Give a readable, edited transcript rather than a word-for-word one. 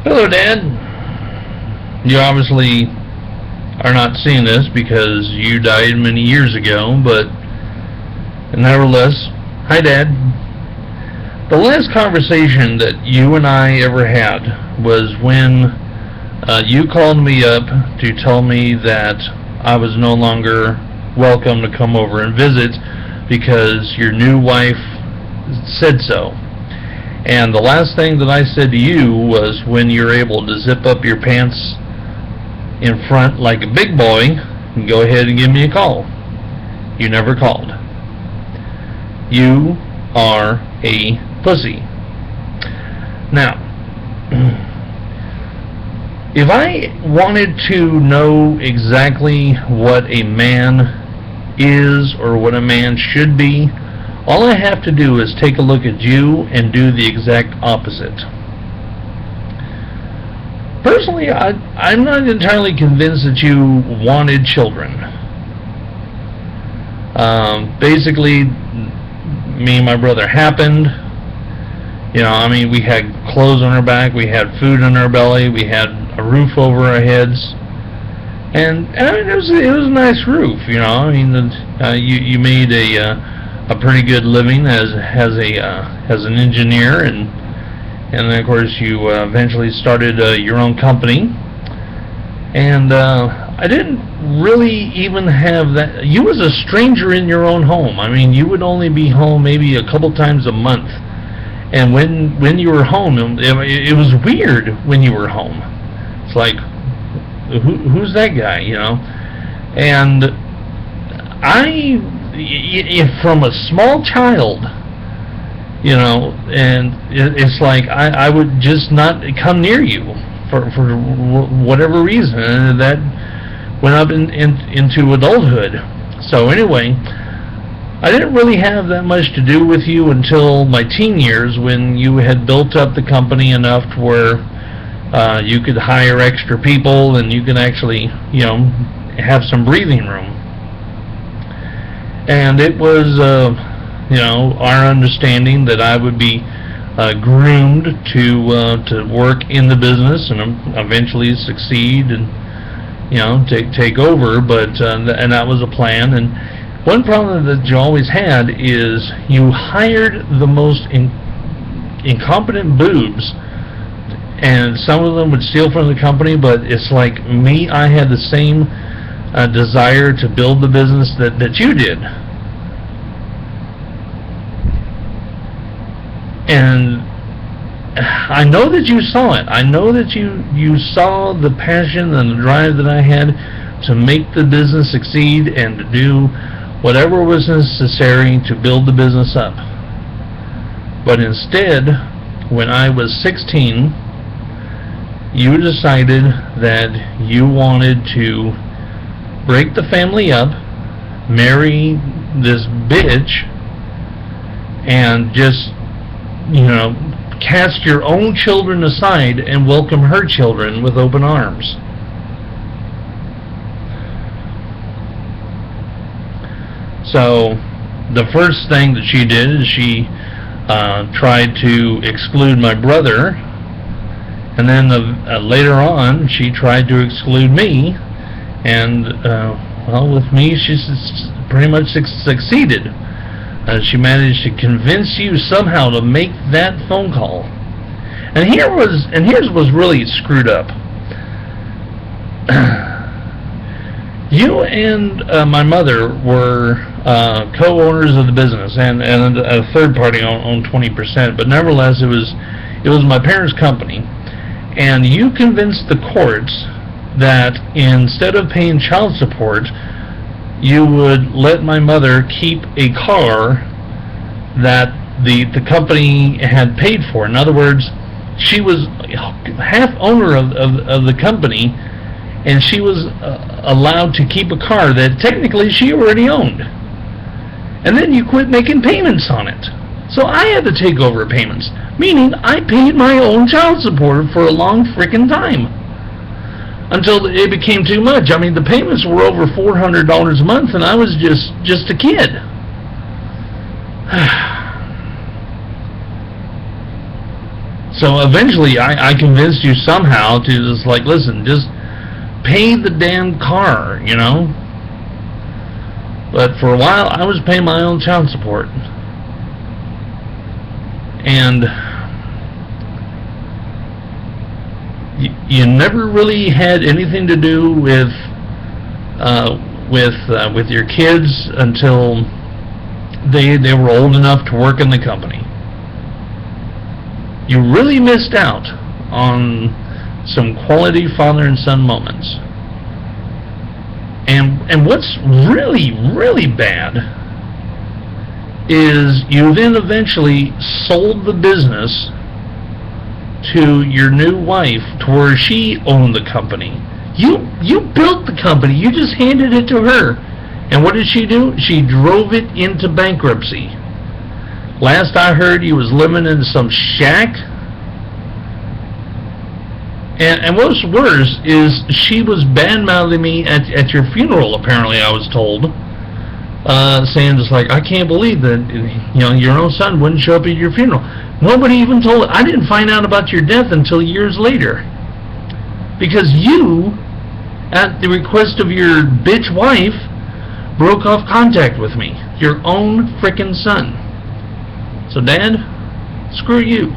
Hello, Dad. You obviously are not seeing this because you died many years ago, but nevertheless, hi, Dad. The last conversation that you and I ever had was when you called me up to tell me that I was no longer welcome to come over and visit because your new wife said so. And the last thing that I said to you was when you're able to zip up your pants in front like a big boy, go ahead and give me a call. You never called. You are a pussy. Now, if I wanted to know exactly what a man is or what a man should be, all I have to do is take a look at you and do the exact opposite. Personally, I'm not entirely convinced that you wanted children. Basically, me and my brother happened. We had clothes on our back, we had food in our belly, we had a roof over our heads, and it was a nice roof. You made a pretty good living as an engineer, and then of course you eventually started your own company. And I didn't really even have that. You was a stranger in your own home. You would only be home maybe a couple times a month. And when you were home, it was weird when you were home. It's like, who's that guy, And from a small child, and it's like I would just not come near you for whatever reason, and that went up into adulthood. So anyway, I didn't really have that much to do with you until my teen years, when you had built up the company enough to where you could hire extra people and you could actually, have some breathing room. And it was, our understanding that I would be groomed to work in the business and eventually succeed and, take over. But and that was a plan. And one problem that you always had is you hired the most incompetent boobs, and some of them would steal from the company. But it's like me, I had the same desire to build the business that you did. And I know that you saw it. I know that you saw the passion and the drive that I had to make the business succeed and to do whatever was necessary to build the business up. But instead, when I was 16, you decided that you wanted to break the family up, marry this bitch, and just, cast your own children aside and welcome her children with open arms. So the first thing that she did is she tried to exclude my brother, and then later on she tried to exclude me, and with me she's pretty much succeeded. She managed to convince you somehow to make that phone call. And here's was really screwed up. You and my mother were co-owners of the business, and a third party owned 20%. But nevertheless, it was my parents' company, and you convinced the courts that instead of paying child support, you would let my mother keep a car that the company had paid for. In other words, she was half owner of the company, and she was allowed to keep a car that technically she already owned. And then you quit making payments on it. So I had to take over payments, meaning I paid my own child support for a long frickin' time. Until it became too much. The payments were over $400 a month, and I was just a kid. So eventually I convinced you somehow to just like, listen, just pay the damn car, you know? But for a while I was paying my own child support. And you never really had anything to do with your kids until they were old enough to work in the company. You really missed out on some quality father and son moments. And what's really, really bad is you then eventually sold the business to your new wife to where she owned the company. You built the company. You just handed it to her. And what did she do? She drove it into bankruptcy. Last I heard, he was living in some shack. And what's worse is she was bad-mouthing me at your funeral, apparently, I was told. Saying just like, I can't believe that, you know, your own son wouldn't show up at your funeral. Nobody even told it. I didn't find out about your death until years later. Because you, at the request of your bitch wife, broke off contact with me. Your own frickin' son. So, Dad, screw you.